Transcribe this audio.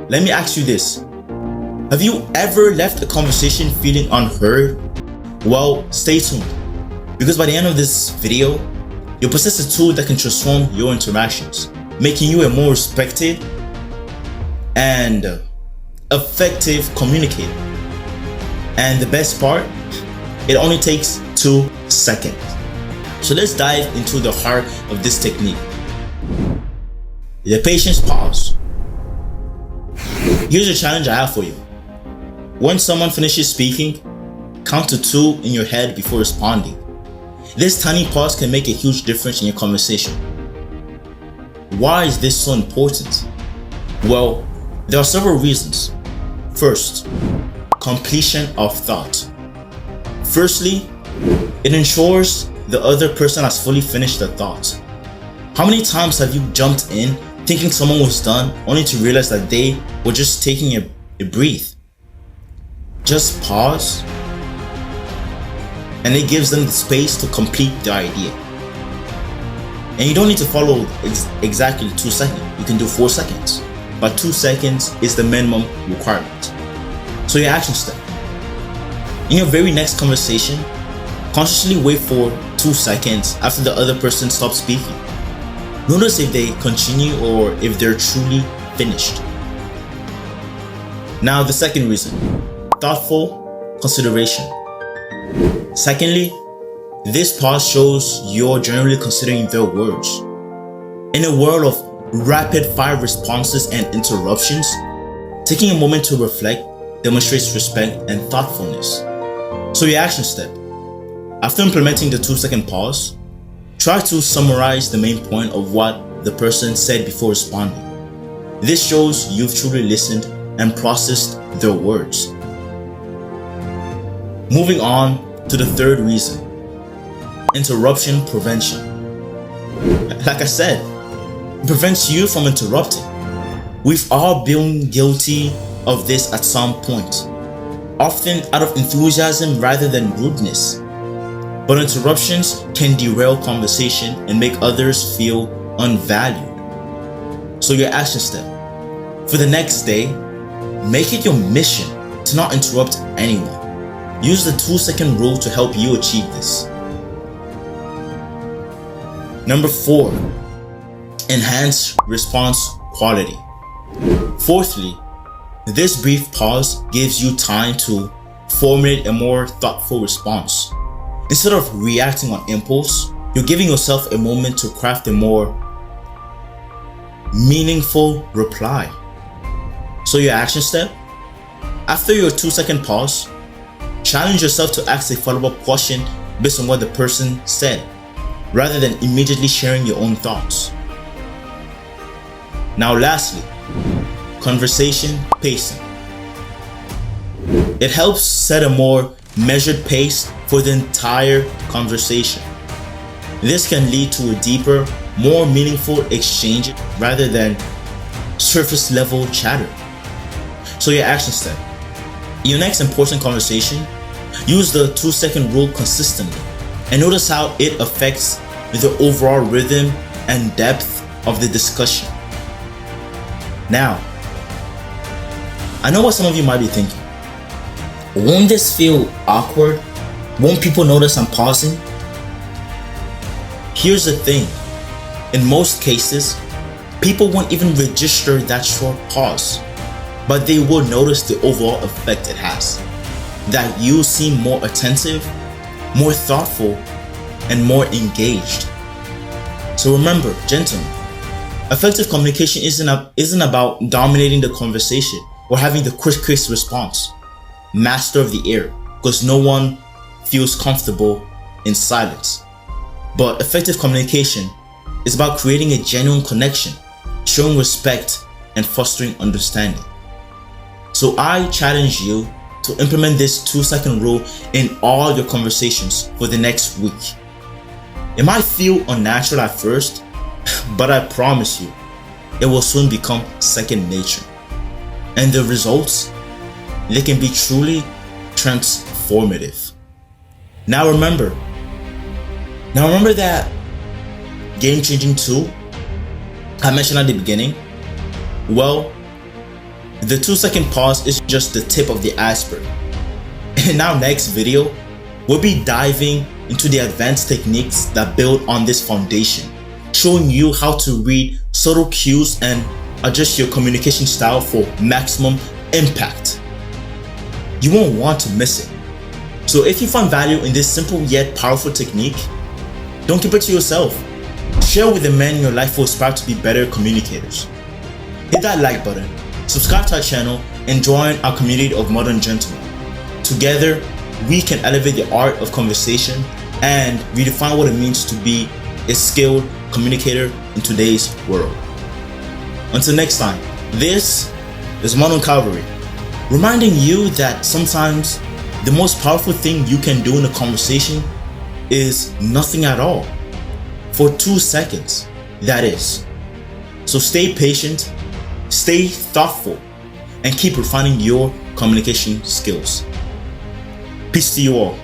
let me ask you this. Have you ever left a conversation feeling unheard? Well, stay tuned, because by the end of this video, you'll possess a tool that can transform your interactions, making you a more respected and effective communicator. And the best part, it only takes 2 seconds. So let's dive into the heart of this technique. The patience pause. Here's a challenge I have for you. When someone finishes speaking, count to 2 in your head before responding. This tiny pause can make a huge difference in your conversation. Why is this so important? Well, there are several reasons. First, completion of thought. Firstly, it ensures the other person has fully finished their thought. How many times have you jumped in thinking someone was done only to realize that they were just taking a breath? Just pause, and it gives them the space to complete the idea. And you don't need to follow exactly 2 seconds. You can do 4 seconds, but 2 seconds is the minimum requirement. So your action step. In your very next conversation, consciously wait for 2 seconds after the other person stops speaking. Notice if they continue or if they're truly finished. Now the second reason, thoughtful consideration. Secondly, this pause shows you're generally considering their words. In a world of rapid fire responses and interruptions, taking a moment to reflect demonstrates respect and thoughtfulness. So your action step. After implementing the 2-second pause, try to summarize the main point of what the person said before responding. This shows you've truly listened and processed their words. Moving on to the third reason, interruption prevention. Like I said, it prevents you from interrupting. We've all been guilty of this at some point, often out of enthusiasm rather than rudeness. But interruptions can derail conversation and make others feel unvalued. So your action step. For the next day, make it your mission to not interrupt anyone. Use the 2-second rule to help you achieve this. Number 4, enhance response quality. Fourthly, this brief pause gives you time to formulate a more thoughtful response. Instead of reacting on impulse, you're giving yourself a moment to craft a more meaningful reply. So your action step, after your 2-second pause, challenge yourself to ask a follow-up question based on what the person said, rather than immediately sharing your own thoughts. Now lastly, conversation pacing. It helps set a more measured pace for the entire conversation. This can lead to a deeper, more meaningful exchange rather than surface level chatter. So your action step. In your next important conversation, use the 2-second rule consistently and notice how it affects the overall rhythm and depth of the discussion. Now, I know what some of you might be thinking. Won't this feel awkward? Won't people notice I'm pausing? Here's the thing. In most cases, people won't even register that short pause, but they will notice the overall effect it has. That you seem more attentive, more thoughtful, and more engaged. So remember, gentlemen, effective communication isn't about dominating the conversation or having the quickest response. Master of the air, because no one feels comfortable in silence. But effective communication is about creating a genuine connection, showing respect, and fostering understanding. So I challenge you to implement this 2-second rule in all your conversations for the next week. It might feel unnatural at first, but I promise you, it will soon become second nature. And the results, they can be truly transformative. Now remember that game-changing tool I mentioned at the beginning? Well, The 2-second pause is just the tip of the iceberg. In our next video, we'll be diving into the advanced techniques that build on this foundation, showing you how to read subtle cues and adjust your communication style for maximum impact. You won't want to miss it. So if you found value in this simple yet powerful technique, don't keep it to yourself. Share with the men in your life who aspire to be better communicators. Hit that like button, subscribe to our channel, and join our community of modern gentlemen. Together, we can elevate the art of conversation and redefine what it means to be a skilled communicator in today's world. Until next time, this is Modern Chivalry, reminding you that sometimes the most powerful thing you can do in a conversation is nothing at all. For 2 seconds, that is. So stay patient, stay thoughtful, and keep refining your communication skills. Peace to you all.